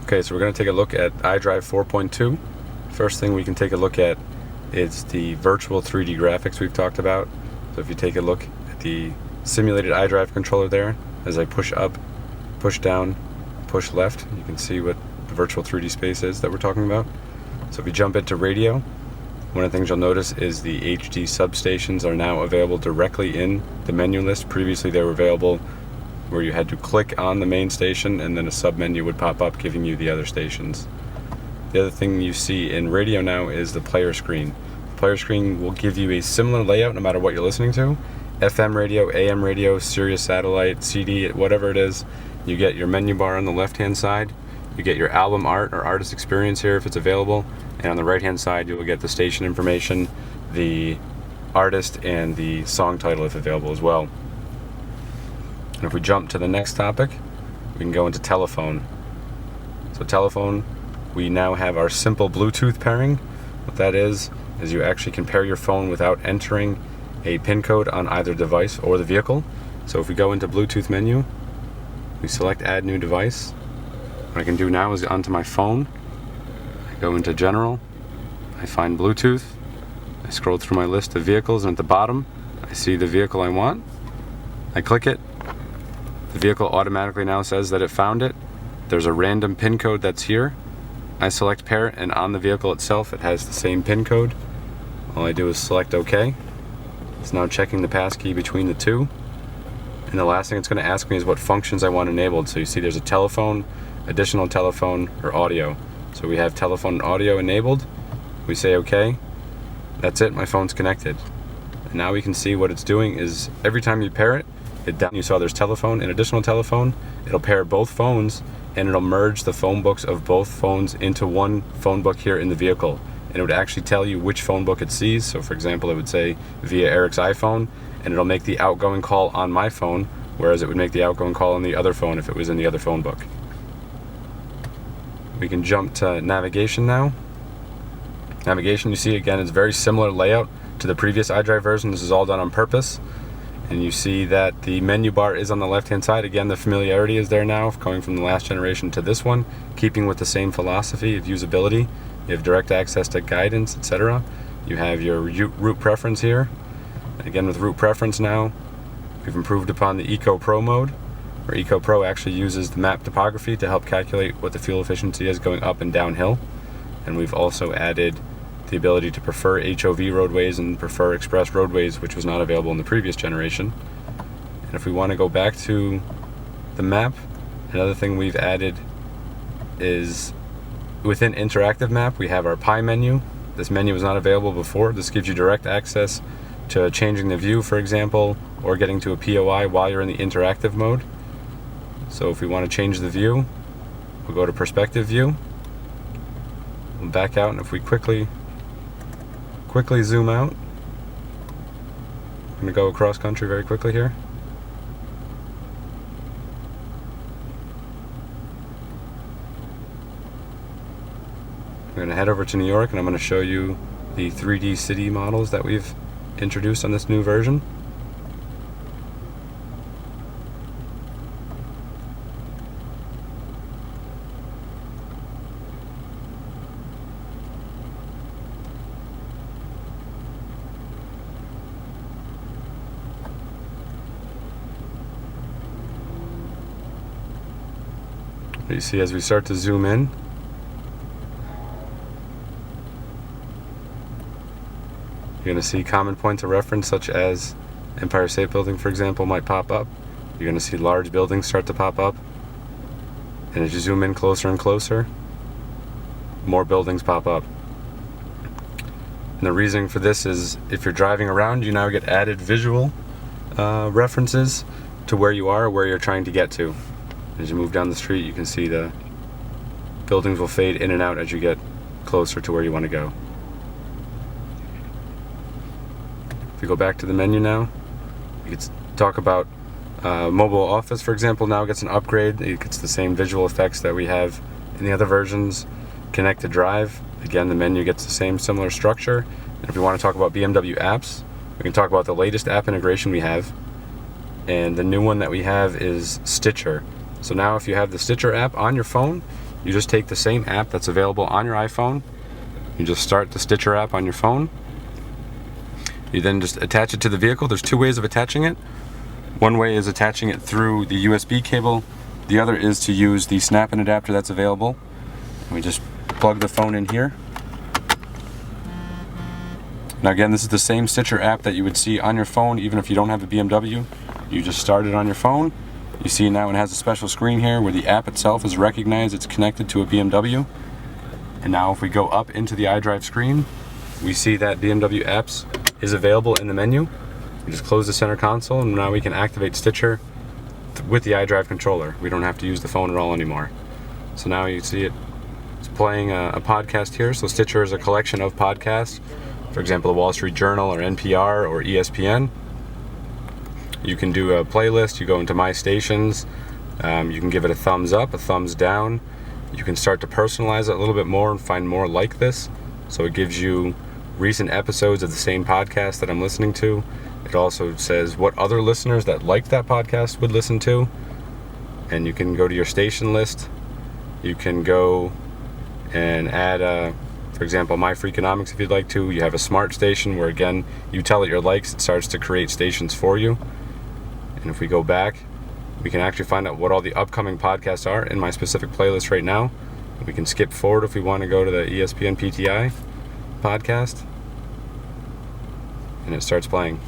Okay, so we're going to take a look at iDrive 4.2. First thing we can take a look at is the virtual 3D graphics we've talked about. So if you take a look at the simulated iDrive controller there, as I push up, push down, push left, you can see what the virtual 3D space is that we're talking about. So if you jump into radio, one of the things you'll notice is the HD substations are now available directly in the menu list. Previously they were available where you had to click on the main station and then a sub-menu would pop up giving you the other stations. The other thing you see in radio now is the player screen. The player screen will give you a similar layout no matter what you're listening to. FM radio, AM radio, Sirius satellite, CD, whatever it is. You get your menu bar on the left-hand side. You get your album art or artist experience here if it's available. And on the right-hand side, you will get the station information, the artist, and the song title if available as well. And if we jump to the next topic, we can go into telephone. So telephone, we now have our simple Bluetooth pairing. What that is you actually can pair your phone without entering a PIN code on either device or the vehicle. So if we go into Bluetooth menu, we select add new device. What I can do now is onto my phone. I go into general, I find Bluetooth, I scroll through my list of vehicles, and at the bottom I see the vehicle I want. I click it. The vehicle automatically now says that it found it. There's a random PIN code that's here. I select pair, and on the vehicle itself it has the same PIN code. All I do is select OK. It's now checking the passkey between the two. And the last thing it's going to ask me is what functions I want enabled. So you see there's a telephone, additional telephone, or audio. So we have telephone and audio enabled. We say OK. That's it, my phone's connected. And now we can see what it's doing is every time you pair it, you saw there's telephone and additional telephone. It'll pair both phones and it'll merge the phone books of both phones into one phone book here in the vehicle. And it would actually tell you which phone book it sees. So for example, it would say via Eric's iPhone, and it'll make the outgoing call on my phone, whereas it would make the outgoing call on the other phone if it was in the other phone book. We can jump to navigation now. Navigation, you see again, is very similar layout to the previous iDrive version. This is all done on purpose. And you see that the menu bar is on the left-hand side. Again, the familiarity is there now, going from the last generation to this one, keeping with the same philosophy of usability. You have direct access to guidance, etc. You have your route preference here. Again, with route preference now, we've improved upon the Eco Pro mode, where Eco Pro actually uses the map topography to help calculate what the fuel efficiency is going up and downhill. And we've also added the ability to prefer HOV roadways and prefer express roadways, which was not available in the previous generation. And if we want to go back to the map, another thing we've added is within interactive map, we have our pie menu. This menu was not available before. This gives you direct access to changing the view, for example, or getting to a POI while you're in the interactive mode. So if we want to change the view, we'll go to perspective view. We'll back out, and if we quickly zoom out, I'm going to go across country very quickly here. I'm going to head over to New York, and I'm going to show you the 3D city models that we've introduced on this new version. You see, as we start to zoom in, you're going to see common points of reference such as Empire State Building, for example, might pop up. You're going to see large buildings start to pop up. And as you zoom in closer and closer, more buildings pop up. And the reason for this is if you're driving around, you now get added visual references to where you are or where you're trying to get to. As you move down the street, you can see the buildings will fade in and out as you get closer to where you want to go. If you go back to the menu now, you can talk about mobile office, for example, now gets an upgrade. It gets the same visual effects that we have in the other versions. Connected Drive, again, the menu gets the same similar structure. And if we want to talk about BMW apps, we can talk about the latest app integration we have. And the new one that we have is Stitcher. So now if you have the Stitcher app on your phone, you just take the same app that's available on your iPhone. You just start the Stitcher app on your phone. You then just attach it to the vehicle. There's two ways of attaching it. One way is attaching it through the USB cable. The other is to use the snap-in adapter that's available. We just plug the phone in here. Now again, this is the same Stitcher app that you would see on your phone even if you don't have a BMW. You just start it on your phone. You see now it has a special screen here where the app itself is recognized it's connected to a BMW. And now if we go up into the iDrive screen, we see that BMW apps is available in the menu. We just close the center console and now we can activate Stitcher with the iDrive controller. We don't have to use the phone at all anymore. So now you see it's playing a podcast here. So Stitcher is a collection of podcasts. For example, the Wall Street Journal or NPR or ESPN. You can do a playlist. You go into My Stations. You can give it a thumbs up, a thumbs down. You can start to personalize it a little bit more and find more like this. So it gives you recent episodes of the same podcast that I'm listening to. It also says what other listeners that liked that podcast would listen to. And you can go to your station list. You can go and add, for example, My Freakonomics if you'd like to. You have a smart station where, again, you tell it your likes. It starts to create stations for you. And if we go back, we can actually find out what all the upcoming podcasts are in my specific playlist right now. We can skip forward if we want to go to the ESPN PTI podcast. And it starts playing.